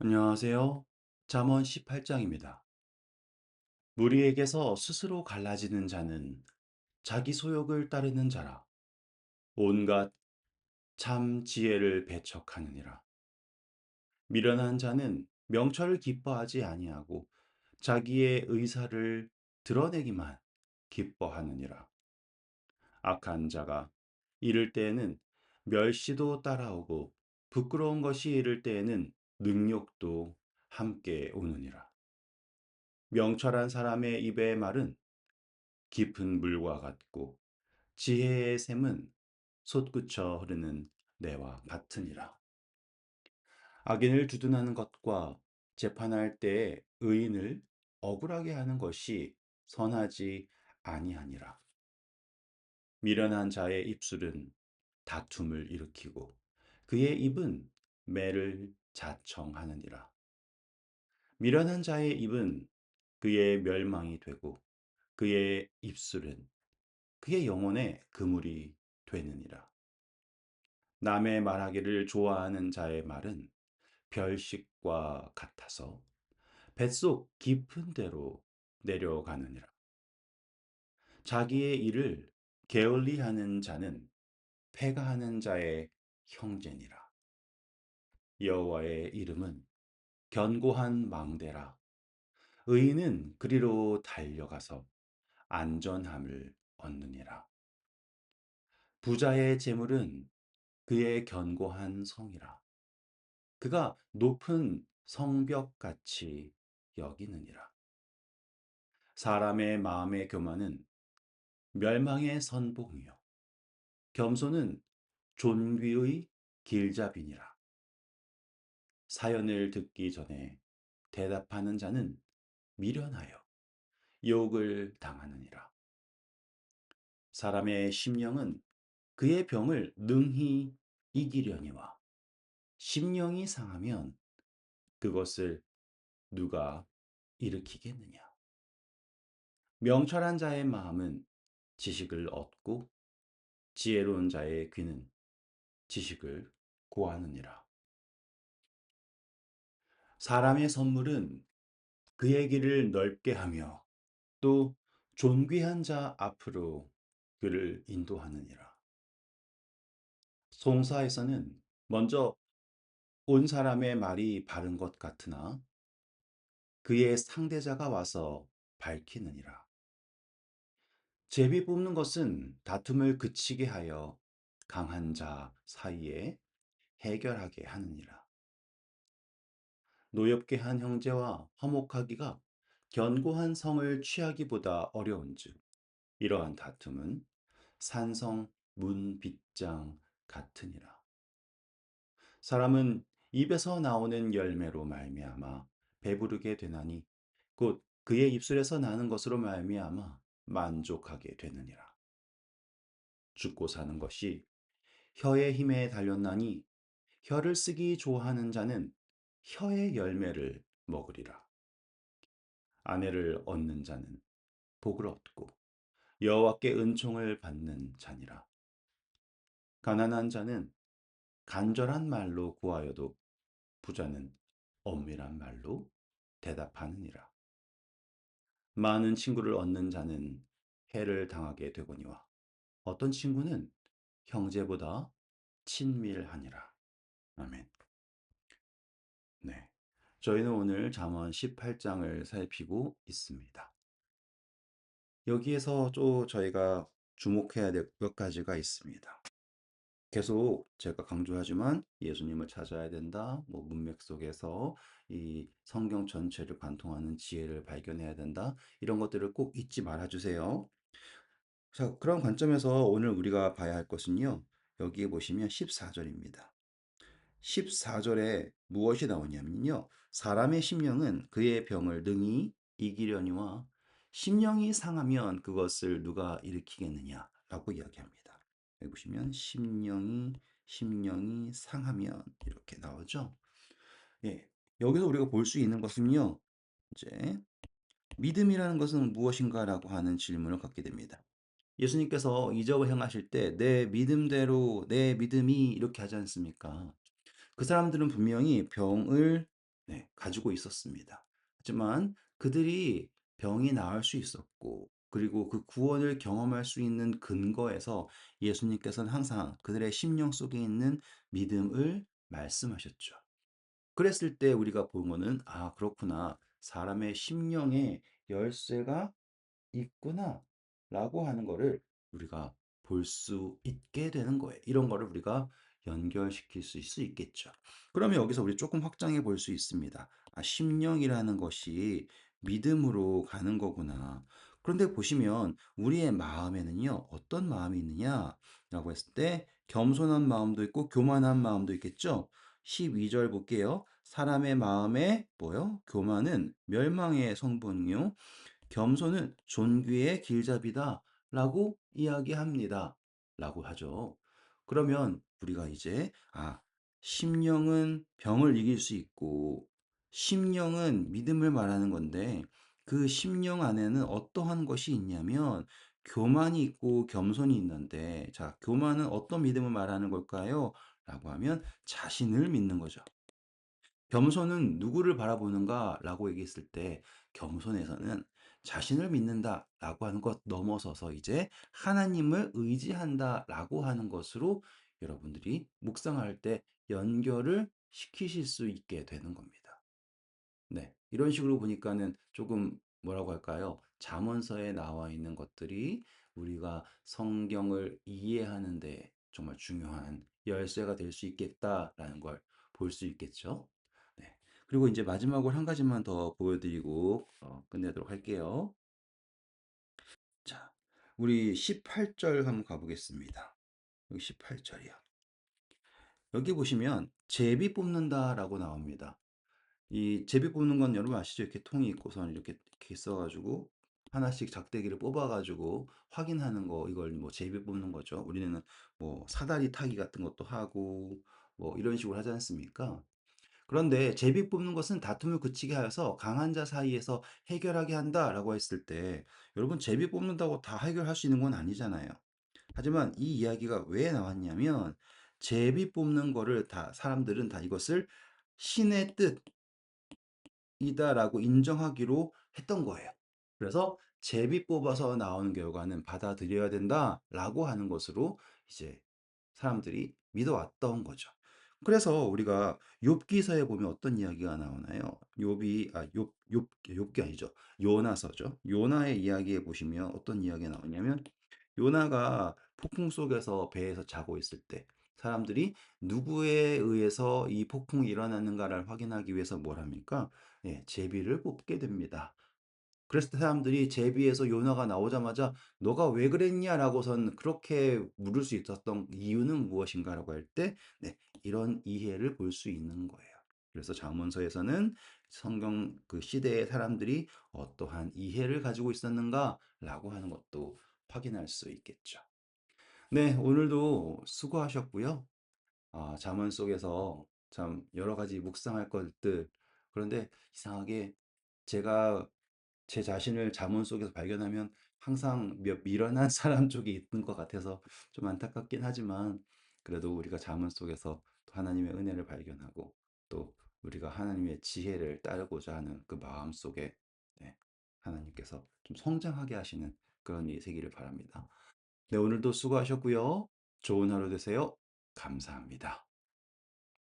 안녕하세요. 잠언 18장입니다. 무리에게서 스스로 갈라지는 자는 자기 소욕을 따르는 자라. 온갖 참 지혜를 배척하느니라. 미련한 자는 명철을 기뻐하지 아니하고 자기의 의사를 드러내기만 기뻐하느니라. 악한 자가 이를 때에는 멸시도 따라오고 부끄러운 것이 이를 때에는 능욕도 함께 오느니라. 명철한 사람의 입의 말은 깊은 물과 같고 지혜의 샘은 솟구쳐 흐르는 내와 같으니라. 악인을 두둔하는 것과 재판할 때에 의인을 억울하게 하는 것이 선하지 아니하니라. 미련한 자의 입술은 다툼을 일으키고 그의 입은 매를 자청하느니라. 미련한 자의 입은 그의 멸망이 되고 그의 입술은 그의 영혼의 그물이 되느니라. 남의 말하기를 좋아하는 자의 말은 별식과 같아서 뱃속 깊은 데로 내려가느니라. 자기의 일을 게을리하는 자는 패가하는 자의 형제니라. 여호와의 이름은 견고한 망대라. 의인은 그리로 달려가서 안전함을 얻느니라. 부자의 재물은 그의 견고한 성이라. 그가 높은 성벽같이 여기느니라. 사람의 마음의 교만은 멸망의 선봉이요. 겸손은 존귀의 길잡이니라. 사연을 듣기 전에 대답하는 자는 미련하여 욕을 당하느니라. 사람의 심령은 그의 병을 능히 이기려니와 심령이 상하면 그것을 누가 일으키겠느냐. 명철한 자의 마음은 지식을 얻고 지혜로운 자의 귀는 지식을 구하느니라. 사람의 선물은 그의 길을 넓게 하며 또 존귀한 자 앞으로 그를 인도하느니라. 송사에서는 먼저 온 사람의 말이 바른 것 같으나 그의 상대자가 와서 밝히느니라. 제비 뽑는 것은 다툼을 그치게 하여 강한 자 사이에 해결하게 하느니라. 노엽게 한 형제와 화목하기가 견고한 성을 취하기보다 어려운즉 이러한 다툼은 산성 문빗장 같으니라. 사람은 입에서 나오는 열매로 말미암아 배부르게 되나니 곧 그의 입술에서 나는 것으로 말미암아 만족하게 되느니라. 죽고 사는 것이 혀의 힘에 달렸나니 혀를 쓰기 좋아하는 자는 혀의 열매를 먹으리라. 아내를 얻는 자는 복을 얻고 여호와께 은총을 받는 자니라. 가난한 자는 간절한 말로 구하여도 부자는 엄밀한 말로 대답하느니라. 많은 친구를 얻는 자는 해를 당하게 되거니와 어떤 친구는 형제보다 친밀하니라. 아멘. 네. 저희는 오늘 잠언 18장을 살피고 있습니다. 여기에서 또 저희가 주목해야 될 몇 가지가 있습니다. 계속 제가 강조하지만 예수님을 찾아야 된다. 뭐 문맥 속에서 이 성경 전체를 관통하는 지혜를 발견해야 된다. 이런 것들을 꼭 잊지 말아 주세요. 자, 그런 관점에서 오늘 우리가 봐야 할 것은요. 여기에 보시면 14절입니다. 14절에 무엇이 나오냐면요. 사람의 심령은 그의 병을 능히 이기려니와 심령이 상하면 그것을 누가 일으키겠느냐라고 이야기합니다. 여기 보시면 심령이 상하면 이렇게 나오죠. 예. 여기서 우리가 볼 수 있는 것은요. 이제 믿음이라는 것은 무엇인가라고 하는 질문을 갖게 됩니다. 예수님께서 이적을 행하실 때 내 믿음대로 내 믿음이 이렇게 하지 않습니까? 그 사람들은 분명히 병을 네, 가지고 있었습니다. 하지만 그들이 병이 나을 수 있었고, 그리고 그 구원을 경험할 수 있는 근거에서 예수님께서는 항상 그들의 심령 속에 있는 믿음을 말씀하셨죠. 그랬을 때 우리가 본 거는, 아, 그렇구나. 사람의 심령에 열쇠가 있구나. 라고 하는 거를 우리가 볼 수 있게 되는 거예요. 이런 거를 우리가 연결시킬 수 있겠죠. 그러면 여기서 우리 조금 확장해 볼 수 있습니다. 아, 심령이라는 것이 믿음으로 가는 거구나. 그런데 보시면 우리의 마음에는요, 어떤 마음이 있느냐라고 했을 때 겸손한 마음도 있고 교만한 마음도 있겠죠. 12절 볼게요. 사람의 마음에 뭐요? 교만은 멸망의 성분이요. 겸손은 존귀의 길잡이다 라고 이야기합니다. 라고 하죠. 그러면 우리가 이제, 아, 심령은 병을 이길 수 있고, 심령은 믿음을 말하는 건데, 그 심령 안에는 어떠한 것이 있냐면, 교만이 있고 겸손이 있는데, 자, 교만은 어떤 믿음을 말하는 걸까요? 라고 하면 자신을 믿는 거죠. 겸손은 누구를 바라보는가? 라고 얘기했을 때 겸손에서는 자신을 믿는다 라고 하는 것 넘어서서 이제 하나님을 의지한다 라고 하는 것으로 여러분들이 묵상할 때 연결을 시키실 수 있게 되는 겁니다. 네. 이런 식으로 보니까는 조금 뭐라고 할까요? 잠언서에 나와 있는 것들이 우리가 성경을 이해하는 데 정말 중요한 열쇠가 될 수 있겠다라는 걸 볼 수 있겠죠. 네. 그리고 이제 마지막으로 한 가지만 더 보여드리고 끝내도록 할게요. 자, 우리 18절 한번 가보겠습니다. 여기 18절이요. 여기 보시면 제비 뽑는다라고 나옵니다. 이 제비 뽑는 건 여러분 아시죠? 이렇게 통이 있고선 이렇게 써가지고 하나씩 작대기를 뽑아가지고 확인하는 거 이걸 뭐 제비 뽑는 거죠. 우리는 뭐 사다리 타기 같은 것도 하고 뭐 이런 식으로 하지 않습니까? 그런데 제비 뽑는 것은 다툼을 그치게 하여서 강한 자 사이에서 해결하게 한다라고 했을 때 여러분 제비 뽑는다고 다 해결할 수 있는 건 아니잖아요. 하지만 이 이야기가 왜 나왔냐면 제비 뽑는 거를 다 사람들은 다 이것을 신의 뜻 이다라고 인정하기로 했던 거예요. 그래서 제비 뽑아서 나오는 결과는 받아들여야 된다라고 하는 것으로 이제 사람들이 믿어왔던 거죠. 그래서 우리가 욥기서에 보면 어떤 이야기가 나오나요? 욥기 아니죠. 요나서죠. 요나의 이야기에 보시면 어떤 이야기가 나오냐면 요나가 폭풍 속에서 배에서 자고 있을 때 사람들이 누구에 의해서 이 폭풍이 일어났는가를 확인하기 위해서 뭘 합니까? 예, 제비를 뽑게 됩니다. 그랬을 때 사람들이 제비에서 요나가 나오자마자 너가 왜 그랬냐라고선 그렇게 물을 수 있었던 이유는 무엇인가라고 할 때, 네, 이런 이해를 볼 수 있는 거예요. 그래서 잠언서에서는 성경 그 시대의 사람들이 어떠한 이해를 가지고 있었는가라고 하는 것도 확인할 수 있겠죠. 네, 오늘도 수고하셨고요. 아, 잠언 속에서 참 여러 가지 묵상할 것들. 그런데 이상하게 제가 제 자신을 잠언 속에서 발견하면 항상 미련한 사람 쪽에 있는 것 같아서 좀 안타깝긴 하지만 그래도 우리가 잠언 속에서 또 하나님의 은혜를 발견하고 또 우리가 하나님의 지혜를 따르고자 하는 그 마음 속에 네, 하나님께서 좀 성장하게 하시는 그런 일이 되기를 바랍니다. 네, 오늘도 수고하셨고요. 좋은 하루 되세요. 감사합니다.